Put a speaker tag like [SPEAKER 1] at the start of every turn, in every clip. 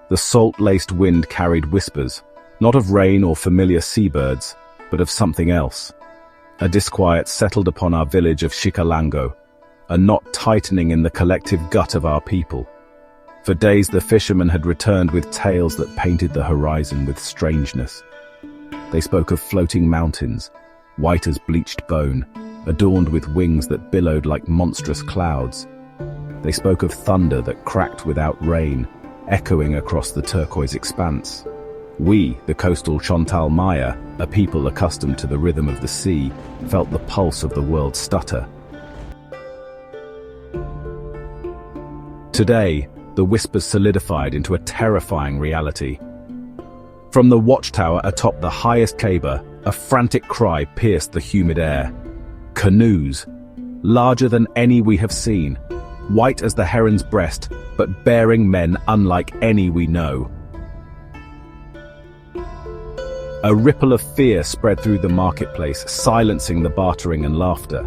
[SPEAKER 1] The salt-laced wind carried whispers, not of rain or familiar seabirds, but of something else. A disquiet settled upon our village of Chikalango, a knot tightening in the collective gut of our people. For days the fishermen had returned with tales that painted the horizon with strangeness. They spoke of floating mountains, white as bleached bone, adorned with wings that billowed like monstrous clouds. They spoke of thunder that cracked without rain, echoing across the turquoise expanse. We, the coastal Chontal Maya, a people accustomed to the rhythm of the sea, felt the pulse of the world stutter. Today, the whispers solidified into a terrifying reality. From the watchtower atop the highest caber, a frantic cry pierced the humid air. Canoes, larger than any we have seen, white as the heron's breast, but bearing men unlike any we know. A ripple of fear spread through the marketplace, silencing the bartering and laughter.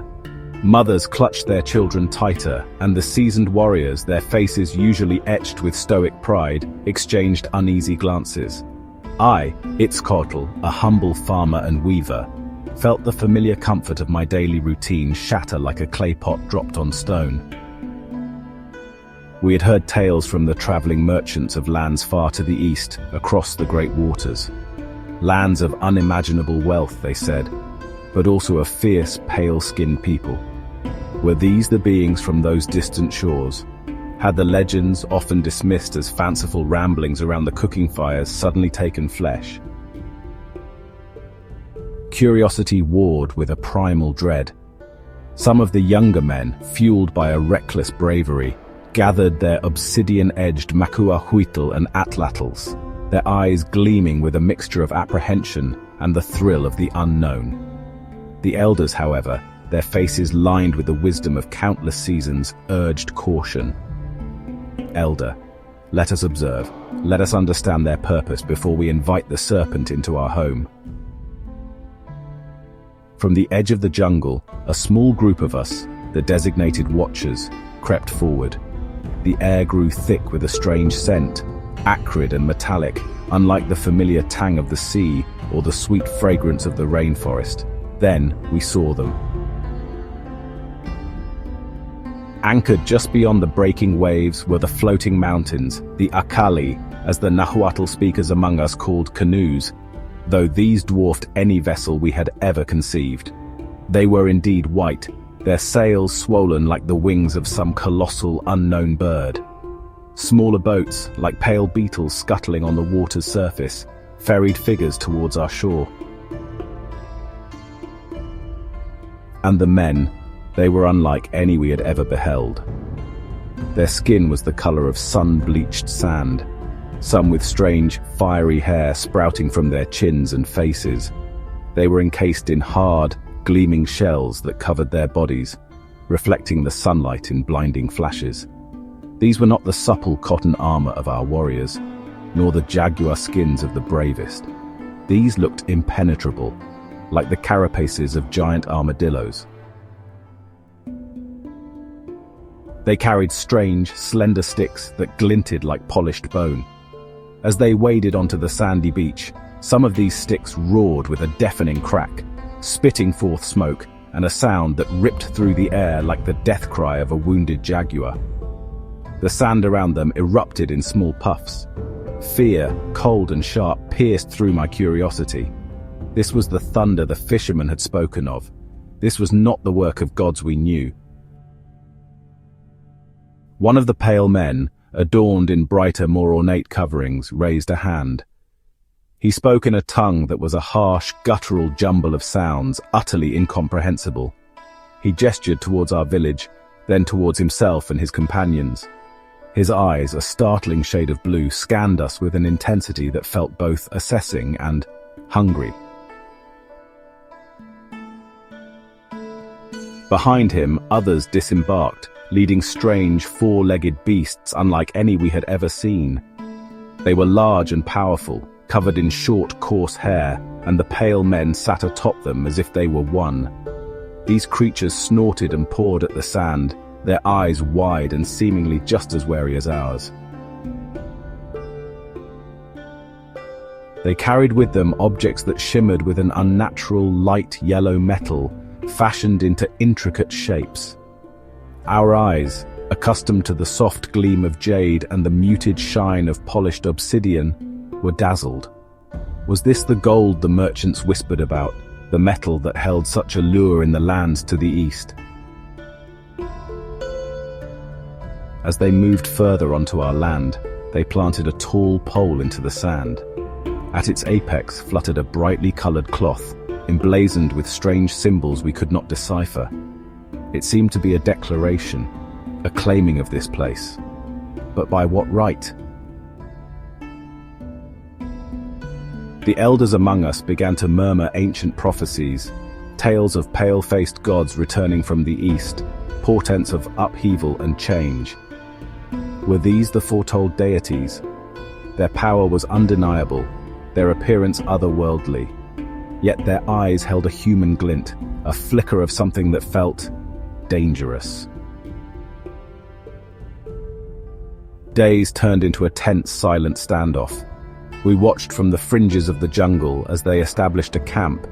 [SPEAKER 1] Mothers clutched their children tighter, and the seasoned warriors, their faces usually etched with stoic pride, exchanged uneasy glances. I, Itzcoatl, a humble farmer and weaver, felt the familiar comfort of my daily routine shatter like a clay pot dropped on stone. We had heard tales from the traveling merchants of lands far to the east, across the great waters. Lands of unimaginable wealth, they said, but also of fierce, pale-skinned people. Were these the beings from those distant shores? Had the legends, often dismissed as fanciful ramblings around the cooking fires, suddenly taken flesh? Curiosity warred with a primal dread. Some of the younger men, fueled by a reckless bravery, gathered their obsidian-edged makuahuitl and atlatls, their eyes gleaming with a mixture of apprehension and the thrill of the unknown. The elders, however, their faces lined with the wisdom of countless seasons, urged caution. Elder, let us observe, let us understand their purpose before we invite the serpent into our home. From the edge of the jungle, a small group of us, the designated watchers, crept forward. The air grew thick with a strange scent, acrid and metallic, unlike the familiar tang of the sea or the sweet fragrance of the rainforest. Then we saw them. Anchored just beyond the breaking waves were the floating mountains, the Akali, as the Nahuatl speakers among us called canoes, though these dwarfed any vessel we had ever conceived. They were indeed white, their sails swollen like the wings of some colossal unknown bird. Smaller boats, like pale beetles scuttling on the water's surface, ferried figures towards our shore. And the men, they were unlike any we had ever beheld. Their skin was the color of sun-bleached sand, some with strange, fiery hair sprouting from their chins and faces. They were encased in hard, gleaming shells that covered their bodies, reflecting the sunlight in blinding flashes. These were not the supple cotton armor of our warriors, nor the jaguar skins of the bravest. These looked impenetrable, like the carapaces of giant armadillos. They carried strange, slender sticks that glinted like polished bone. As they waded onto the sandy beach, some of these sticks roared with a deafening crack, spitting forth smoke and a sound that ripped through the air like the death cry of a wounded jaguar. The sand around them erupted in small puffs. Fear, cold and sharp, pierced through my curiosity. This was the thunder the fishermen had spoken of. This was not the work of gods we knew. One of the pale men, adorned in brighter, more ornate coverings, raised a hand. He spoke in a tongue that was a harsh, guttural jumble of sounds, utterly incomprehensible. He gestured towards our village, then towards himself and his companions. His eyes, a startling shade of blue, scanned us with an intensity that felt both assessing and hungry. Behind him, others disembarked, leading strange, four-legged beasts unlike any we had ever seen. They were large and powerful, covered in short, coarse hair, and the pale men sat atop them as if they were one. These creatures snorted and pawed at the sand, their eyes wide and seemingly just as wary as ours. They carried with them objects that shimmered with an unnatural light yellow metal, fashioned into intricate shapes. Our eyes, accustomed to the soft gleam of jade and the muted shine of polished obsidian, were dazzled. Was this the gold the merchants whispered about, the metal that held such allure in the lands to the east? As they moved further onto our land, they planted a tall pole into the sand. At its apex fluttered a brightly colored cloth, emblazoned with strange symbols we could not decipher. It seemed to be a declaration, a claiming of this place. But by what right? The elders among us began to murmur ancient prophecies, tales of pale-faced gods returning from the east, portents of upheaval and change. Were these the foretold deities? Their power was undeniable, their appearance otherworldly. Yet their eyes held a human glint, a flicker of something that felt dangerous. Days turned into a tense, silent standoff. We watched from the fringes of the jungle as they established a camp,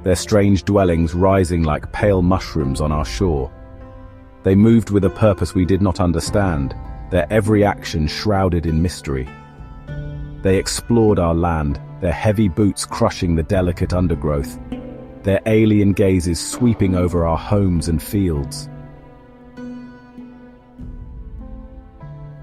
[SPEAKER 1] their strange dwellings rising like pale mushrooms on our shore. They moved with a purpose we did not understand, their every action shrouded in mystery. They explored our land, their heavy boots crushing the delicate undergrowth, their alien gazes sweeping over our homes and fields.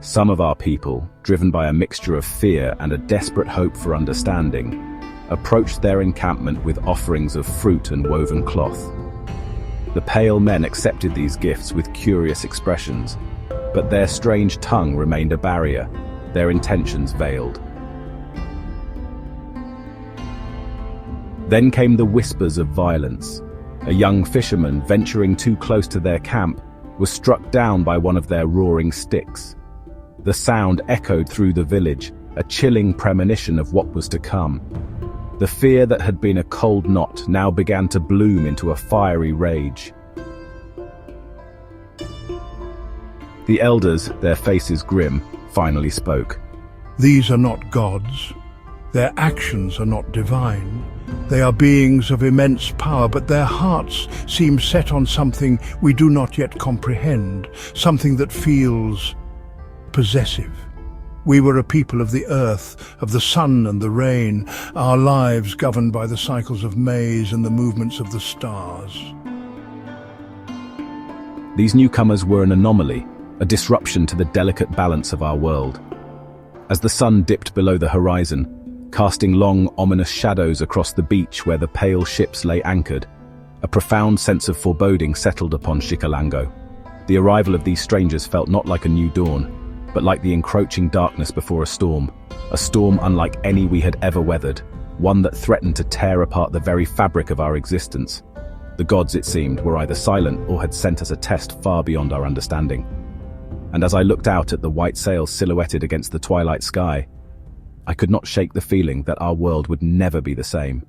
[SPEAKER 1] Some of our people, driven by a mixture of fear and a desperate hope for understanding, approached their encampment with offerings of fruit and woven cloth. The pale men accepted these gifts with curious expressions, but their strange tongue remained a barrier, their intentions veiled. Then came the whispers of violence. A young fisherman, venturing too close to their camp, was struck down by one of their roaring sticks. The sound echoed through the village, a chilling premonition of what was to come. The fear that had been a cold knot now began to bloom into a fiery rage. The elders, their faces grim, finally spoke.
[SPEAKER 2] These are not gods. Their actions are not divine. They are beings of immense power, but their hearts seem set on something we do not yet comprehend, something that feels possessive. We were a people of the earth, of the sun and the rain, our lives governed by the cycles of maize and the movements of the stars.
[SPEAKER 1] These newcomers were an anomaly, a disruption to the delicate balance of our world. As the sun dipped below the horizon, casting long, ominous shadows across the beach where the pale ships lay anchored, a profound sense of foreboding settled upon Chikalango. The arrival of these strangers felt not like a new dawn, but like the encroaching darkness before a storm unlike any we had ever weathered, one that threatened to tear apart the very fabric of our existence. The gods, it seemed, were either silent or had sent us a test far beyond our understanding. And as I looked out at the white sails silhouetted against the twilight sky, I could not shake the feeling that our world would never be the same.